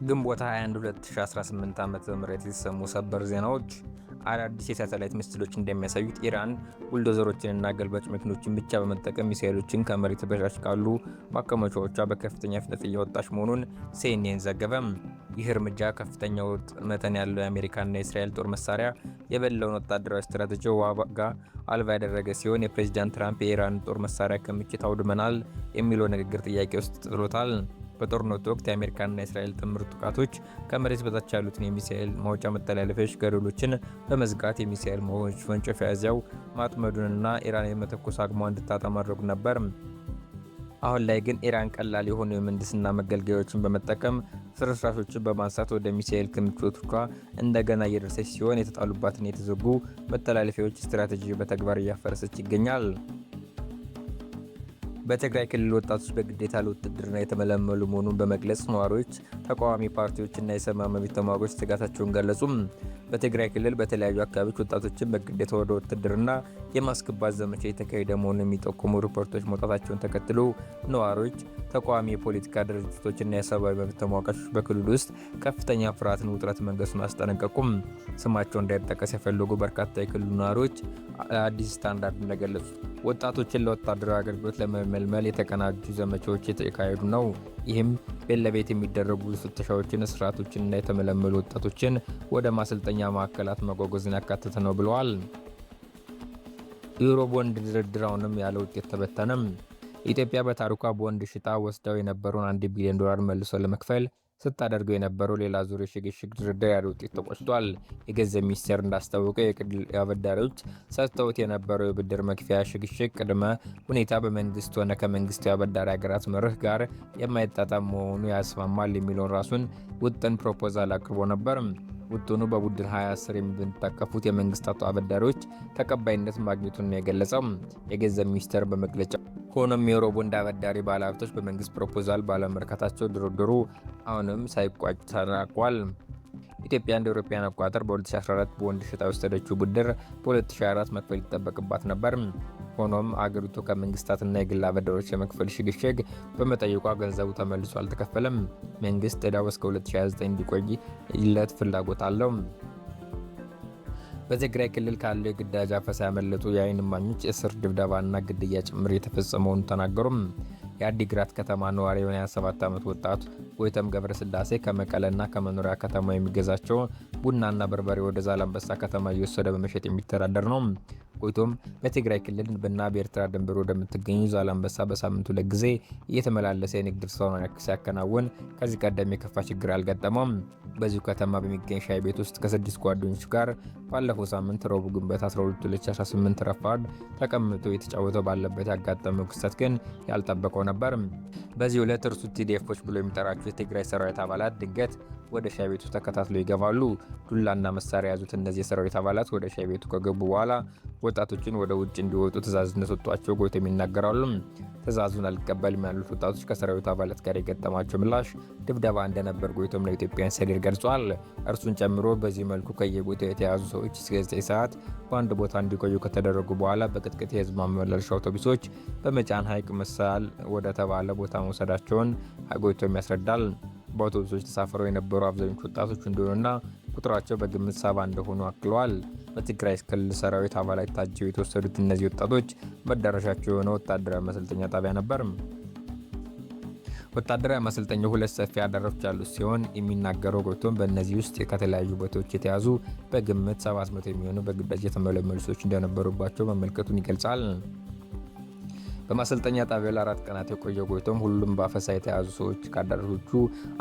ግንቦት 21 2018 ዓ.ም የተሰሙ ሰበር ዜናዎች አዳዲስ የሳተላይት ምስሎች እንደሚያሳዩት ኢራን ቡልዶዘሮችንና ገልባጭ መኪኖችን ብቻ በመጠቀም ሚሳኤሎችን ከመሬት በታች ካሉ ማከማቻዎቿ በከፍተኛ ፍጥነት እያወጣች መሆኑን ሲኤንኤን ዘገበ። ይህ እርምጃ ከፍተኛ መጠን ያለው የአሜሪካና የእስራኤል ጦር መሳሪያ የበለውን ወታደራዊ ስትራቴጂ ዋጋ አልባ ያደረገ ሲሆን የፕሬዚዳንት ትራምፕ የኢራን ጦር መሳሪያ ክምችት አውድመናል የሚለው ንግግር ጥያቄ ውስጥ ጥሎታል። በጦርነቱ ወቅት የአሜሪካና የእስራኤል ጥምር ጥቃቶች ከመሬት በታች ያሉትን የሚሳኤል ማውጫ መተላለፊያዎች ገደሎችን በመዝጋት የሚሳኤል ማስወንጨፊያ እዚያው ማጥመዱንና ኢራን የመተኮስ አቅሟ እንድታጣ ማድረጉ ነበር። አሁን ላይ ግን ኢራን ቀላል የሆኑ የምህንድስና መገልገያዎችን በመጠቀም ፍርስራሾችን በማንሳት ወደ ሚሳኤል ክምችቶቿ እንደገና እየደረሰች ሲሆን የተጣሉባትን የተዘጉ መተላለፊያዎች ስትራቴጂ በተግባር እያፈረሰች ይገኛል። በትግራይ ክልል ወጣቶች በግዴታ ለውትድርና የተመለመሉ መሆኑን በመግለጽ ነዋሪዎች፣ ተቃዋሚ ፓርቲዎችና የሰብአዊ መብት ተሟጋቾች ስጋታቸውን ገለጹ። በትግራይ ክልል በተለያዩ አካባቢዎች ወጣቶችን በግዴታ ወደ ውትድርና የማስገባት ዘመቻ የተካሄደ መሆኑን የሚጠቁሙ ሪፖርቶች መውጣታቸውን ተከትሎ ነዋሪዎች፣ ተቃዋሚ የፖለቲካ ድርጅቶችና የሰብአዊ መብት ተሟጋቾች በክልሉ ውስጥ ከፍተኛ ፍርሃትን፣ ውጥረት መንገሱን አስጠነቀቁም። ስማቸው እንዳይጠቀስ የፈለጉ በርካታ የክልሉ ነዋሪዎች አዲስ ስታንዳርድ እንደገለጹ ወጣቶችን ለወታደራዊ አገልግሎት ለመመልመል የተቀናጁ ዘመቻዎች የተካሄዱ ነው። ይህም ቤት ለቤት የሚደረጉ ፍተሻዎችን፣ እስራቶችንና የተመለመሉ ወጣቶችን ወደ ማሰልጠኛ ማዕከላት መጓጓዝን ያካተተ ነው ብለዋል። ዩሮ ቦንድ ድርድር አሁንም ያለ ውጤት ተበተነም። ኢትዮጵያ በታሪኳ ቦንድ ሽጣ ወስደው የነበረውን $1 ቢሊዮን መልሶ ለመክፈል ስታደርገው የነበረው ሌላ ዙር የሽግሽግ ድርድር ያለ ውጤት ተቋጭቷል። የገንዘብ ሚኒስቴር እንዳስታወቀው የግል አበዳሪዎች ሰጥተውት የነበረው የብድር መክፈያ ሽግሽግ ቅድመ ሁኔታ በመንግስት ሆነ ከመንግስታዊ አበዳሪ ሀገራት መርህ ጋር የማይጣጣም መሆኑ ያስማማል የሚለውን ራሱን ውጥን ፕሮፖዛል አቅርቦ ነበር። ውጥኑ በቡድን 20 ስር የሚታቀፉት የመንግስታቱ አበዳሪዎች ተቀባይነት ማግኘቱን የገለጸው የገንዘብ ሚኒስቴር በመግለጫው፣ ሆኖም የዩሮ ቦንድ አበዳሪ ባለሀብቶች በመንግስት ፕሮፖዛል ባለመርካታቸው ድርድሩ አሁንም ሳይቋጭ ተጠናቋል። ኢትዮጵያ እንደ አውሮፓውያን አቆጣጠር በ2014 ቦንድ ሽጣ የወሰደችው ብድር በ2024 መክፈል ይጠበቅባት ነበር። ሆኖም አገሪቱ ከመንግስታትና የግል አበዳሪዎች የመክፈል ሽግሽግ በመጠየቋ ገንዘቡ ተመልሶ አልተከፈለም። መንግስት ዕዳው እስከ 2029 እንዲቆይለት ፍላጎት አለው። በትግራይ ክልል ካለው የግዳጅ አፈሳ ያመለጡ የዓይን እማኞች እስር፣ ድብደባና ግድያ ጭምር የተፈጸመውን ተናገሩ። የአዲግራት ከተማ ነዋሪ የሆነ 27 ዓመት ወጣት ጎይተም ገብረስላሴ ከመቀለና ከመኖሪያ ከተማ የሚገዛቸው ቡናና በርበሬ ወደ ዛላምበሳ ከተማ እየወሰደ በመሸጥ የሚተዳደር ነው። ጎይቶም በትግራይ ክልል እና በኤርትራ ድንበር ወደምትገኙ ዛላምበሳ በሳምንት 2 ጊዜ እየተመላለሰ የንግድ ስራውን ሲያከናውን ከዚህ ቀደም የከፋ ችግር አልገጠመውም። በዚሁ ከተማ በሚገኝ ሻይ ቤት ውስጥ ከ6 ጓደኞች ጋር ባለፈው ሳምንት ረቡዕ ግንቦት 12 2018 ረፋድ ተቀምጦ የተጫወተው ባለበት ያጋጠመው ክስተት ግን ያልጠበቀው ነበር። በዚህ ዕለት እርሱ ቲዲኤፎች ብሎ የሚጠራቸው የትግራይ ሰራዊት አባላት ድንገት ወደ ሻይ ቤቱ ተከታትለው ይገባሉ። ዱላና መሳሪያ የያዙት እነዚህ የሰራዊት አባላት ወደ ሻይ ቤቱ ከገቡ በኋላ ወጣቶችን ወደ ውጭ እንዲወጡ ትዕዛዝ እንደሰጧቸው ጎይቶም ይናገራሉ። ትዕዛዙን አልቀበልም ያሉት ወጣቶች ከሰራዊቱ አባላት ጋር የገጠማቸው ምላሽ ድብደባ እንደነበር ጎይቶም ለኢትዮጵያን ሰሌድ ገልጿል። እርሱን ጨምሮ በዚህ መልኩ ከየቦታው የተያዙ ሰዎች እስከ 9 ሰዓት በአንድ ቦታ እንዲቆዩ ከተደረጉ በኋላ በቅጥቅጥ የህዝብ ማመላለሻ አውቶቡሶች በመጫን ሐይቅ መሳል ወደ ተባለ ቦታ መውሰዳቸውን ጎይቶም ያስረዳል። በአውቶቡሶች ተሳፍረው የነበሩ አብዛኞቹ ወጣቶች እንደሆኑና ቁጥራቸው በግምት 70 እንደሆኑ አክለዋል። በትግራይ ክልል ሰራዊት አባላት ታጅበው የተወሰዱት እነዚህ ወጣቶች መዳረሻቸው የሆነ ወታደራዊ ማሰልጠኛ ጣቢያ ነበር። ወታደራዊ ማሰልጠኛው 2 ሰፊ አዳራሾች ያሉት ሲሆን የሚናገረው ጎይቶም በእነዚህ ውስጥ ከተለያዩ ቦታዎች የተያዙ በግምት 700 የሚሆኑ በግዳጅ የተመለመሉ ሰዎች እንደነበሩባቸው መመልከቱን ይገልጻል። በማሰልጠኛ ጣቢያው ለ4 ቀናት የቆየው ጎይቶም ሁሉም በአፈሳ የተያዙ ሰዎች ከአዳራሾቹ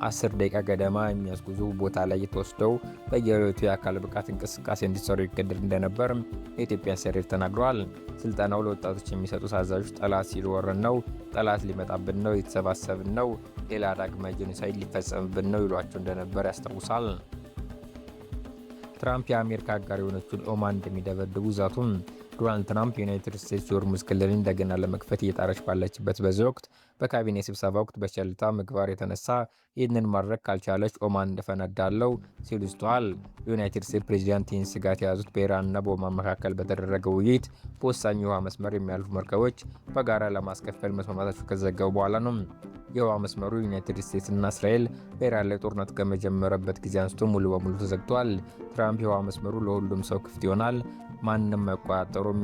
10 ደቂቃ ገደማ የሚያስጉዙ ቦታ ላይ ተወስደው በየዕለቱ የአካል ብቃት እንቅስቃሴ እንዲሰሩ ይገደድ እንደነበር የኢትዮጵያ ሰራዊት ተናግረዋል። ስልጠናው ለወጣቶች የሚሰጡት አዛዦች ጠላት ሲወረን ነው፣ ጠላት ሊመጣብን ነው፣ የተሰባሰብን ነው፣ ሌላ ዳግማዊ ጄኖሳይድ ሊፈጸምብን ነው ይሏቸው እንደነበር ያስታውሳል። ትራምፕ የአሜሪካ አጋር የሆነችውን ኦማን እንደሚደበድቡ ዛቱም። ዶናልድ ትራምፕ ዩናይትድ ስቴትስ የሆርሙዝ ክልልን እንደገና ለመክፈት እየጣረች ባለችበት በዚህ ወቅት በካቢኔ ስብሰባ ወቅት በቸልታ ምግባር የተነሳ ይህንን ማድረግ ካልቻለች ኦማን እንደፈነዳለው ሲሉ ዝተዋል። የዩናይትድ ስቴትስ ፕሬዚዳንት ይህን ስጋት የያዙት በኢራንና በኦማን መካከል በተደረገ ውይይት በወሳኝ የውሃ መስመር የሚያልፉ መርከቦች በጋራ ለማስከፈል መስማማታቸው ከዘገቡ በኋላ ነው። የውሃ መስመሩ ዩናይትድ ስቴትስና እስራኤል በኢራን ላይ ጦርነት ከመጀመረበት ጊዜ አንስቶ ሙሉ በሙሉ ተዘግቷል። ትራምፕ የውሃ መስመሩ ለሁሉም ሰው ክፍት ይሆናል፣ ማንም መቆጣጠሩም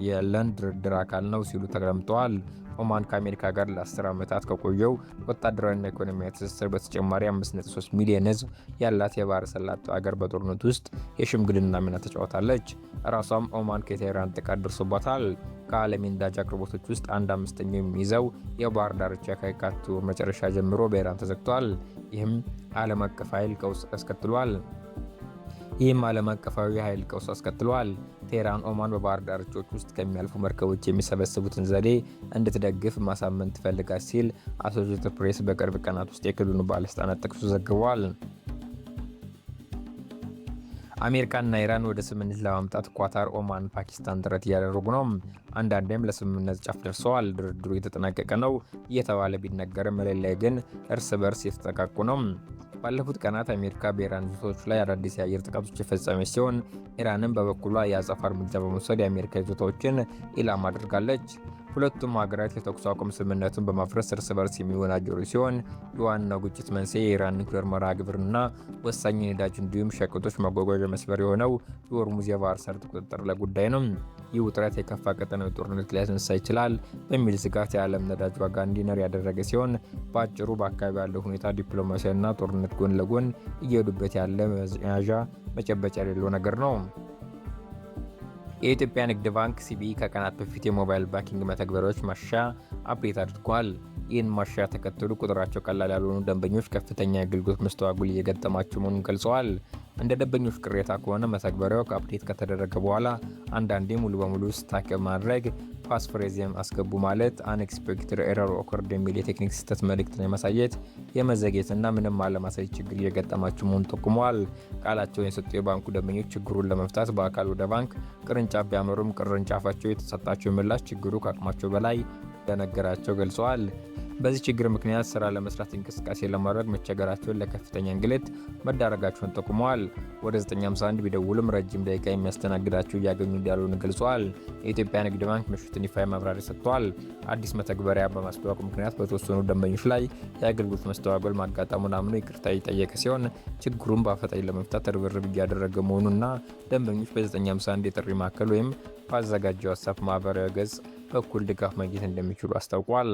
ያለን ድርድር አካል ነው ሲሉ ተደምጠዋል። ኦማን ከአሜሪካ ጋር ለ10 ዓመታት ከቆየው ወታደራዊና ኢኮኖሚያዊ ትስስር በተጨማሪ 5.3 ሚሊዮን ሕዝብ ያላት የባህረ ሰላጤው ሀገር በጦርነቱ ውስጥ የሽምግልና ሚና ተጫውታለች። ራሷም ኦማን ከቴህራን ጥቃት ደርሶባታል። ከዓለም የነዳጅ አቅርቦቶች ውስጥ 1/5 የሚይዘው የባህር ዳርቻ ከየካቲት ወር መጨረሻ ጀምሮ በኢራን ተዘግቷል። ይህም ዓለም አቀፋዊ ኃይል ቀውስ አስከትሏል። ቴህራን ኦማን በባህር ዳርቻዎች ውስጥ ከሚያልፉ መርከቦች የሚሰበስቡትን ዘዴ እንድትደግፍ ማሳመን ትፈልጋል ሲል አሶሺየትድ ፕሬስ በቅርብ ቀናት ውስጥ የክልሉን ባለስልጣናት ጠቅሶ ዘግቧል። አሜሪካና ኢራን ወደ ስምምነት ለማምጣት ኳታር፣ ኦማን፣ ፓኪስታን ጥረት እያደረጉ ነው። አንዳንዴም ለስምምነት ጫፍ ደርሰዋል። ድርድሩ የተጠናቀቀ ነው እየተባለ ቢነገርም መሬት ላይ ግን እርስ በርስ የተጠቃቁ ነው። ባለፉት ቀናት አሜሪካ በኢራን ይዞታዎች ላይ አዳዲስ የአየር ጥቃቶች የፈጸመች ሲሆን ኢራንም በበኩሏ የአጸፋ እርምጃ በመውሰድ የአሜሪካ ይዞታዎችን ኢላማ አድርጋለች። ሁለቱም ሀገራት የተኩስ አቁም ስምምነቱን በማፍረስ እርስ በርስ የሚወናጀሩ ሲሆን የዋናው ግጭት መንስኤ የኢራን ኒውክሌር መርሃ ግብርና ወሳኝ የነዳጅ እንዲሁም ሸቀጦች ማጓጓዣ መስመር የሆነው የሆርሙዝ የባህር ሰርጥ ቁጥጥር ላይ ጉዳይ ነው። ይህ ውጥረት የከፋ ቀጠናዊ ጦርነት ሊያስነሳ ይችላል በሚል ስጋት የዓለም ነዳጅ ዋጋ እንዲነር ያደረገ ሲሆን በአጭሩ በአካባቢ ያለው ሁኔታ ዲፕሎማሲያዊና ጦርነት ጎን ለጎን እየሄዱበት ያለ መያዣ መጨበጫ የሌለው ነገር ነው። የኢትዮጵያ ንግድ ባንክ ሲቢኢ ከቀናት በፊት የሞባይል ባንኪንግ መተግበሪያዎች ማሻሻያ አፕዴት አድርጓል። ይህን ማሻሻያ ተከትሎ ቁጥራቸው ቀላል ያልሆኑ ደንበኞች ከፍተኛ የአገልግሎት መስተጓጎል እየገጠማቸው መሆኑን ገልጸዋል። እንደ ደንበኞች ቅሬታ ከሆነ መተግበሪያው አፕዴት ከተደረገ በኋላ አንዳንዴ ሙሉ በሙሉ ስታክ ማድረግ፣ ፓስፍሬዝም አስገቡ ማለት፣ አንኤክስፔክትድ ኤረር ኦከርድ የሚል የቴክኒክ ስህተት መልእክትን የማሳየት የመዘግየትና ምንም አለማሳየት ችግር እየገጠማቸው መሆኑን ጠቁመዋል። ቃላቸውን የሰጡ የባንኩ ደንበኞች ችግሩን ለመፍታት በአካል ወደ ባንክ ቅርንጫፍ ቢያመሩም ቅርንጫፋቸው የተሰጣቸው ምላሽ ችግሩ ከአቅማቸው በላይ እንደነገራቸው ገልጸዋል። በዚህ ችግር ምክንያት ስራ ለመስራት እንቅስቃሴ ለማድረግ መቸገራቸውን፣ ለከፍተኛ እንግልት መዳረጋቸውን ጠቁመዋል። ወደ 951 ቢደውሉም ረጅም ደቂቃ የሚያስተናግዳቸው እያገኙ እንዳልሆኑ ገልጸዋል። የኢትዮጵያ ንግድ ባንክ ምሽቱን ይፋ ማብራሪያ ሰጥቷል። አዲስ መተግበሪያ በማስተዋወቁ ምክንያት በተወሰኑ ደንበኞች ላይ የአገልግሎት መስተጓጎል ማጋጠሙን አምኖ ይቅርታ የጠየቀ ሲሆን ችግሩን በአፋጣኝ ለመፍታት ርብርብ እያደረገ መሆኑና ደንበኞች በ951 የጥሪ ማዕከል ወይም ባዘጋጀው ዋትስአፕ ማህበራዊ ገጽ በኩል ድጋፍ ማግኘት እንደሚችሉ አስታውቋል።